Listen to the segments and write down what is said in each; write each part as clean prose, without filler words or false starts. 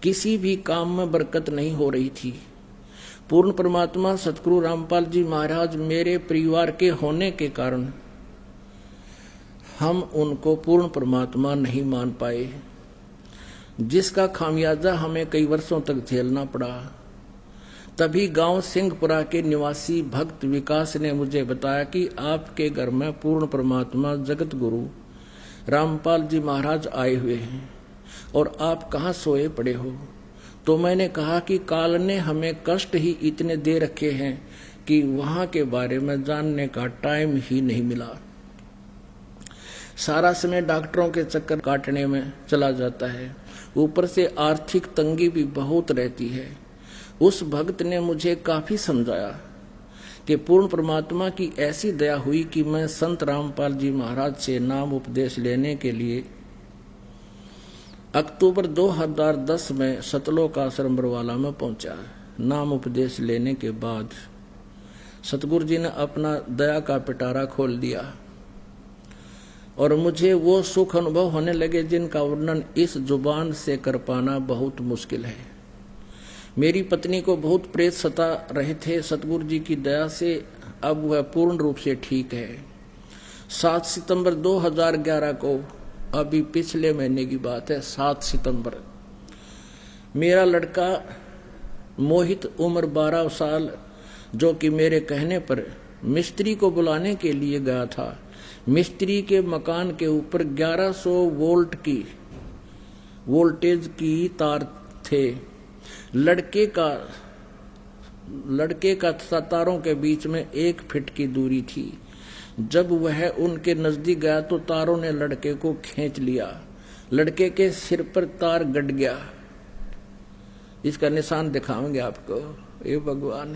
किसी भी काम में बरकत नहीं हो रही थी। पूर्ण परमात्मा सतगुरु रामपाल जी महाराज मेरे परिवार के होने के कारण हम उनको पूर्ण परमात्मा नहीं मान पाए, जिसका खामियाजा हमें कई वर्षों तक झेलना पड़ा। तभी गांव सिंहपुरा के निवासी भक्त विकास ने मुझे बताया कि आपके घर में पूर्ण परमात्मा जगत गुरु रामपाल जी महाराज आए हुए हैं और आप कहाँ सोए पड़े हो। तो मैंने कहा कि काल ने हमें कष्ट ही इतने दे रखे हैं कि वहां के बारे में जानने का टाइम ही नहीं मिला। सारा समय डॉक्टरों के चक्कर काटने में चला जाता है, ऊपर से आर्थिक तंगी भी बहुत रहती है। उस भक्त ने मुझे काफी समझाया कि पूर्ण परमात्मा की ऐसी दया हुई कि मैं संत रामपाल जी महाराज से नाम उपदेश लेने के लिए अक्टूबर 2010 में सतलोक आश्रम बरवाला में पहुंचा। नाम उपदेश लेने के बाद सतगुरु जी ने अपना दया का पिटारा खोल दिया और मुझे वो सुख अनुभव होने लगे जिनका वर्णन इस जुबान से कर पाना बहुत मुश्किल है। मेरी पत्नी को बहुत प्रेत सता रहे थे, सतगुरु जी की दया से अब वह पूर्ण रूप से ठीक है। 7 सितंबर 2011 को, अभी पिछले महीने की बात है, 7 सितंबर, मेरा लड़का मोहित उम्र 12 साल, जो कि मेरे कहने पर मिस्त्री को बुलाने के लिए गया था। मिस्त्री के मकान के ऊपर 1100 वोल्ट की वोल्टेज की तार थे। लड़के का तारों के बीच में 1 फीट की दूरी थी। जब वह उनके नजदीक गया तो तारों ने लड़के को खींच लिया। लड़के के सिर पर तार गड़ गया। इसका निशान दिखाएंगे आपको, ये भगवान,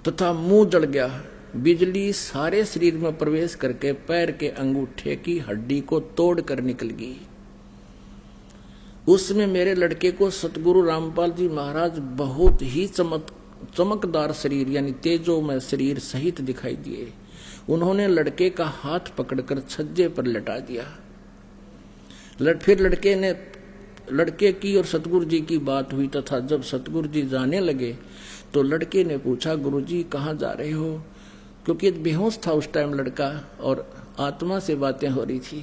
तथा मुंह जल गया। बिजली सारे शरीर में प्रवेश करके पैर के अंगूठे की हड्डी को तोड़कर निकल गई। उसमें मेरे लड़के को सतगुरु रामपाल जी महाराज बहुत ही चमकदार शरीर यानी तेजोमय शरीर सहित दिखाई दिए। उन्होंने लड़के का हाथ पकड़कर छज्जे पर लटा दिया। फिर लड़के की और सतगुरु जी की बात हुई तथा जब सतगुरु जी जाने लगे तो लड़के ने पूछा, गुरुजी कहाँ जा रहे हो? क्योंकि बेहोश था उस टाइम लड़का और आत्मा से बातें हो रही थी।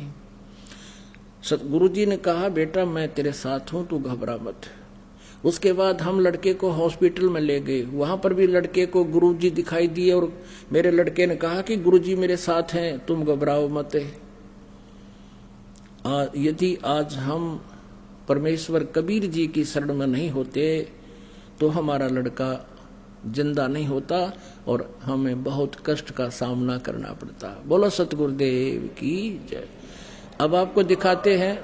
सतगुरु जी ने कहा, बेटा मैं तेरे साथ हूं, तू घबरा मत। उसके बाद हम लड़के को हॉस्पिटल में ले गए। वहां पर भी लड़के को गुरुजी दिखाई दिए और मेरे लड़के ने कहा कि गुरुजी मेरे साथ हैं, तुम घबराओ मत। यदि आज हम परमेश्वर कबीर जी की शरण में नहीं होते तो हमारा लड़का जिंदा नहीं होता और हमें बहुत कष्ट का सामना करना पड़ता। बोलो सतगुरुदेव की जय। अब आपको दिखाते हैं,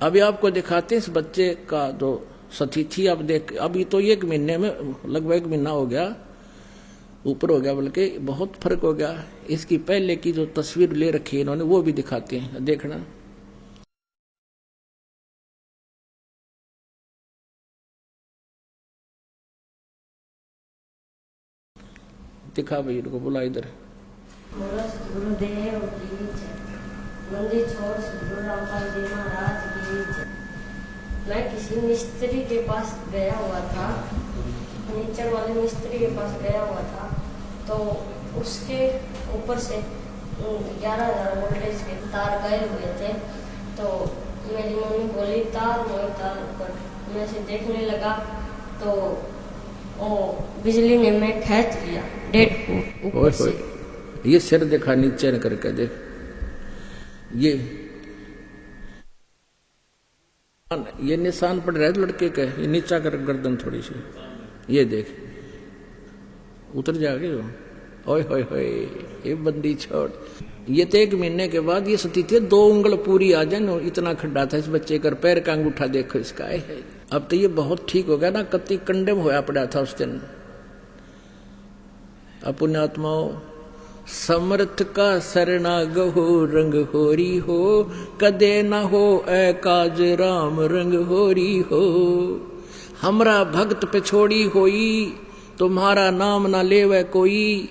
अभी आपको दिखाते हैं इस बच्चे का जो सतिथि। अब देख, अभी तो 1 महीने में लगभग 1 महीना हो गया, ऊपर हो गया, बल्कि बहुत फर्क हो गया। इसकी पहले की जो तस्वीर ले रखी है इन्होंने वो भी दिखाते हैं, देखना। दिखा भाई, इनको बुला इधर। गुरुदेव की जय। मंदिर छोड़ सतगुरु रामपाल जी महाराज की जय। मैं किसी मिस्त्री के पास गया हुआ था, फर्नीचर वाले मिस्त्री के पास गया हुआ था, तो उसके ऊपर से 11,000 वोल्टेज के तार गए हुए थे। तो मेरी मम्मी बोली तार ऊपर। मैं से देखने लगा तो बिजली ने मैं खींच लिया 1.5 फुट ऊपर से। ये सिर देखा नीचे न करके देख, ये निशान पड़ रहा है लड़के का, ये नीचा कर गर्दन थोड़ी सी, ये देख उतर जाएगी वो। ओए होए होए, ये बंदी छोड़। ये तो 1 महीने के बाद ये सती थी, 2 उंगल पूरी आ जाए, इतना खड्डा था इस बच्चे का। पैर का अंगूठा देखो इसका है। अब तो ये बहुत ठीक हो गया ना, कति कंडेम होया पड़ा था उस दिन। पुण्यात्माओं, समर्थ का शरणाग हो रंग होरी हो, कदे न हो ऐ काज राम रंग होरी हो। हमरा भक्त पे छोड़ी होई, तुम्हारा नाम ना लेवे कोई।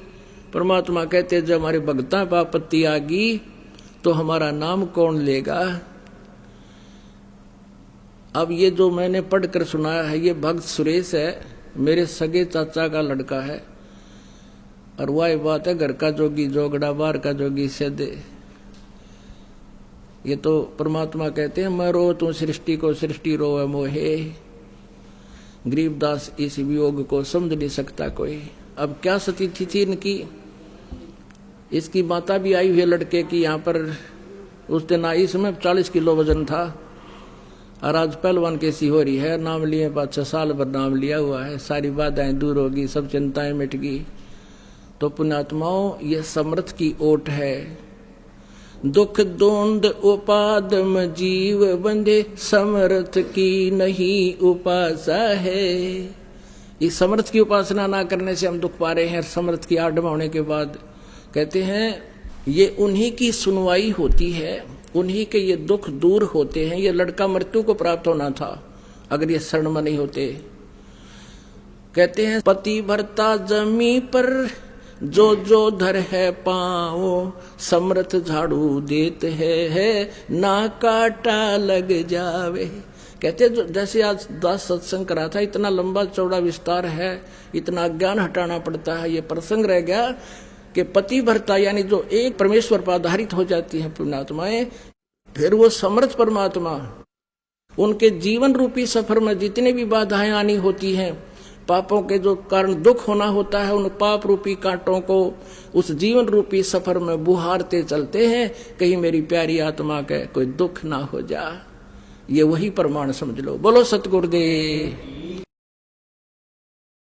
परमात्मा कहते जब हमारे भक्ता पर आपत्ति आगी तो हमारा नाम कौन लेगा। अब ये जो मैंने पढ़कर सुनाया है ये भक्त सुरेश है, मेरे सगे चाचा का लड़का है। और वह बात है घर का जोगी जोगड़ा बाहर का जोगी सदे। ये तो परमात्मा कहते हैं मैं रो तू सृष्टि को सृष्टि रोवे मोहे। गरीबदास इस वियोग को समझ नहीं सकता कोई। अब क्या स्थिति थी इनकी। इसकी माता भी आई हुई है लड़के की यहाँ पर। उस दिन आई समय 40 किलो वजन था और आज पहलवान कैसी हो रही है। नाम लिए 5-6 साल भर नाम लिया हुआ है। सारी बाधाएं दूर होगी, सब चिंताएं मिट गई। तो पुण्यात्माओं ये समर्थ की ओट है। दुख दोंद उपादम जीव बंधे समर्थ की नहीं उपासा है। इस समर्थ की उपासना ना करने से हम दुख पा रहे हैं। समर्थ की आडम होने के बाद कहते हैं ये उन्हीं की सुनवाई होती है, उन्हीं के ये दुख दूर होते हैं। ये लड़का मृत्यु को प्राप्त होना था अगर ये शरण में नहीं होते। कहते हैं पति भरता जमी पर जो जो धर है पाओ, समर्थ झाड़ू देते है ना काटा लग जावे। कहते जैसे आज दास सत्संग करा था, इतना लंबा चौड़ा विस्तार है, इतना ज्ञान हटाना पड़ता है। ये प्रसंग रह गया कि पति भरता यानी जो एक परमेश्वर पर आधारित हो जाती है पुण्यात्माएं, फिर वो समर्थ परमात्मा उनके जीवन रूपी सफर में जितने भी बाधाएं आनी होती हैं, पापों के जो कारण दुख होना होता है, उन पाप रूपी कांटों को उस जीवन रूपी सफर में बुहारते चलते हैं। कहीं मेरी प्यारी आत्मा के कोई दुख ना हो जा। ये वही प्रमाण समझ लो। बोलो सतगुरुदेव।